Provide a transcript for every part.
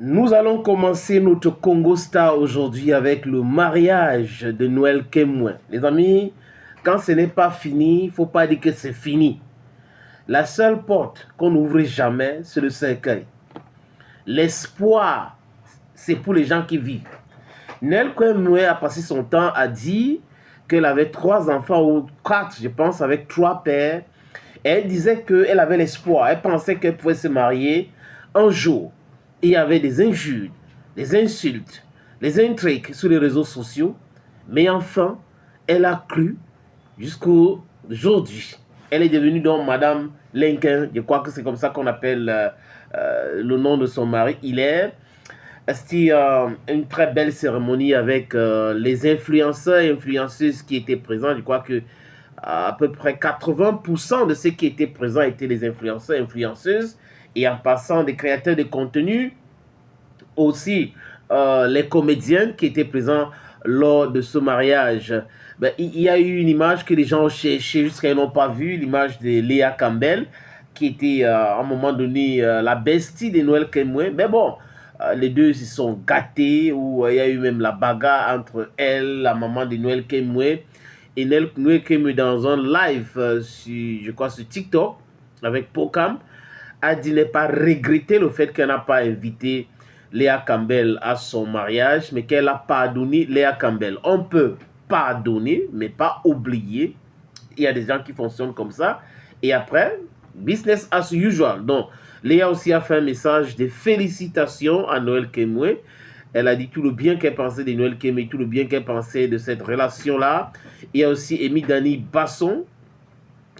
Nous allons commencer notre Congo Star aujourd'hui avec le mariage de Noël Kemwe. Les amis, quand ce n'est pas fini, il ne faut pas dire que c'est fini. La seule porte qu'on n'ouvre jamais, c'est le cercueil. L'espoir, c'est pour les gens qui vivent. Noël Kemwe a passé son temps à dire qu'elle avait 3 enfants, ou 4, je pense, avec 3 pères. Et elle disait qu'elle avait l'espoir. Elle pensait qu'elle pouvait se marier un jour. Il y avait des injures, des insultes, des intrigues sur les réseaux sociaux. Mais enfin, elle a cru jusqu'aujourd'hui. Elle est devenue donc Madame Lincoln. Je crois que c'est comme ça qu'on appelle le nom de son mari. C'était une très belle cérémonie avec les influenceurs et influenceuses qui étaient présents. Je crois que à peu près 80% de ceux qui étaient présents étaient les influenceurs et influenceuses. Et en passant des créateurs de contenu, aussi les comédiennes qui étaient présents lors de ce mariage. Ben, il y a eu une image que les gens ont cherchée jusqu'à ils n'ont pas vue, l'image de Léa Campbell, qui était à un moment donné la bestie de Noël Kemwe. Mais bon, les deux se sont gâtés, où il y a eu même la bagarre entre elle, la maman de Noël Kemwe, et Noël Kemwe dans un live, je crois sur TikTok, avec Pocam, a dit ne pas regretter le fait qu'elle n'a pas invité Léa Campbell à son mariage, mais qu'elle a pardonné Léa Campbell. On peut pardonner, mais pas oublier. Il y a des gens qui fonctionnent comme ça. Et après, business as usual. Donc, Léa aussi a fait un message de félicitations à Noël Kemwe. Elle a dit tout le bien qu'elle pensait de Noël Kemwe, tout le bien qu'elle pensait de cette relation-là. Il y a aussi Amy Dani Basson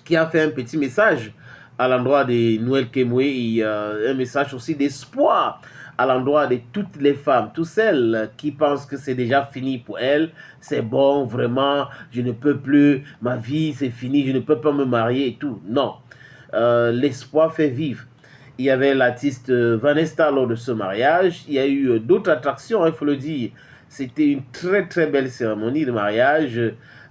qui a fait un petit message à l'endroit de Noël Kemwe et un message aussi d'espoir à l'endroit de toutes les femmes, toutes celles qui pensent que c'est déjà fini pour elles, c'est bon, vraiment, je ne peux plus, ma vie c'est fini, je ne peux pas me marier et tout. Non, l'espoir fait vivre. Il y avait l'artiste Vanessa lors de ce mariage, il y a eu d'autres attractions, il faut le dire. C'était une très très belle cérémonie de mariage.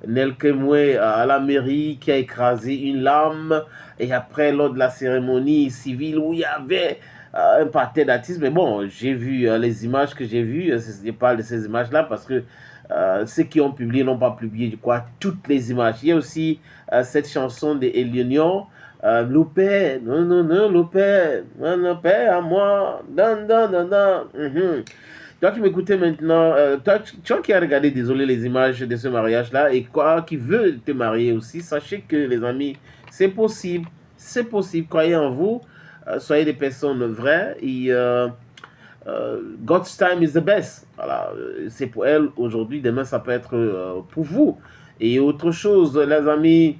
Nel Kemwe à la mairie qui a écrasé une lame. Et après, lors de la cérémonie civile où il y avait un parterre d'artistes. Mais bon, j'ai vu les images que j'ai vues. Je parle de ces images-là parce que ceux qui ont publié n'ont pas publié, je crois, toutes les images. Il y a aussi cette chanson de Elionion. Le père, non, non, non, le père, non, non, père à moi, non, non, non, non. Toi, tu m'écoutais maintenant. Toi qui as regardé, désolé, les images de ce mariage-là et quoi, qui veut te marier aussi, sachez que, les amis, c'est possible. C'est possible. Croyez en vous. Soyez des personnes vraies. Et God's time is the best. Voilà. C'est pour elle aujourd'hui. Demain, ça peut être pour vous. Et autre chose, les amis,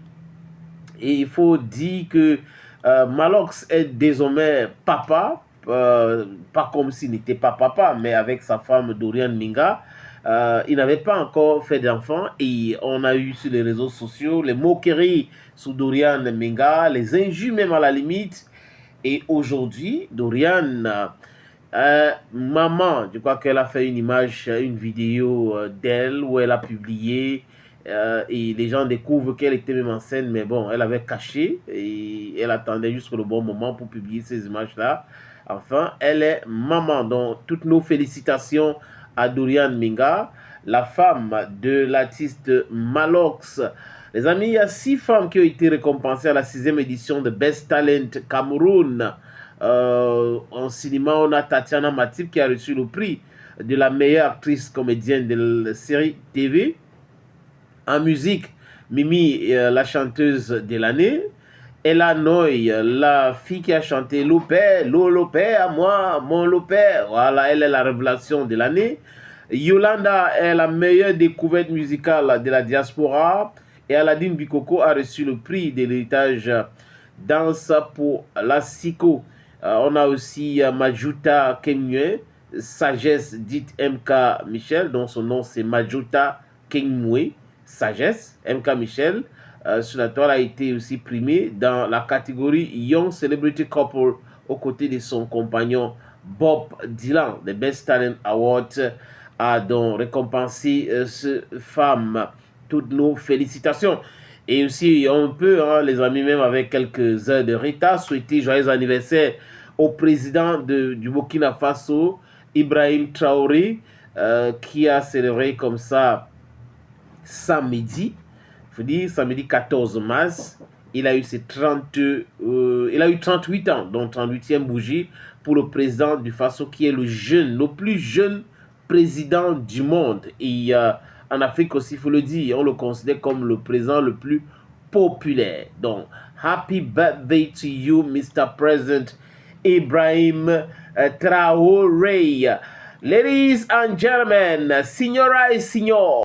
et il faut dire que Malox est désormais papa. Pas comme s'il n'était pas papa, mais avec sa femme Dorian Minga. Il n'avait pas encore fait d'enfant et on a eu sur les réseaux sociaux les moqueries sur Dorian Minga, les injures même à la limite. Et aujourd'hui, Dorian, maman, je crois qu'elle a fait une image, une vidéo d'elle où elle a publié et les gens découvrent qu'elle était même enceinte, mais bon, elle avait caché et elle attendait jusqu'au bon moment pour publier ces images-là. Enfin, elle est maman. Donc, toutes nos félicitations à Dorian Minga, la femme de l'artiste Malox. Les amis, il y a 6 femmes qui ont été récompensées à la 6e édition de Best Talent Cameroun. En cinéma, on a Tatiana Matip qui a reçu le prix de la meilleure actrice comédienne de la série TV. En musique, Mimi, la chanteuse de l'année. Ella Noy, la fille qui a chanté Lopé, Lopé à moi, mon Lopé. Voilà, elle est la révélation de l'année. Yolanda est la meilleure découverte musicale de la diaspora. Et Aladine Bikoko a reçu le prix de l'héritage danse pour la SICO. On a aussi Majuta Kemwe, sagesse dite MK Michel, dont son nom c'est Majuta Kemwe, sagesse, MK Michel. Sur la toile a été aussi primé dans la catégorie Young Celebrity Couple aux côtés de son compagnon Bob Dylan. The Best Talent Award a donc récompensé cette femme. Toutes nos félicitations. Et aussi, on peut, hein, les amis, même avec quelques heures de retard, souhaiter joyeux anniversaire au président du Burkina Faso, Ibrahim Traoré, qui a célébré comme ça samedi, samedi 14 mars. Il a eu 38 ans, donc 38e bougie pour le président du Faso, qui est le plus jeune président du monde. Et en Afrique aussi, il faut le dire, on le considère comme le président le plus populaire. Donc, happy birthday to you, Mr. President Ibrahim Traoré. Ladies and gentlemen, signora et signor.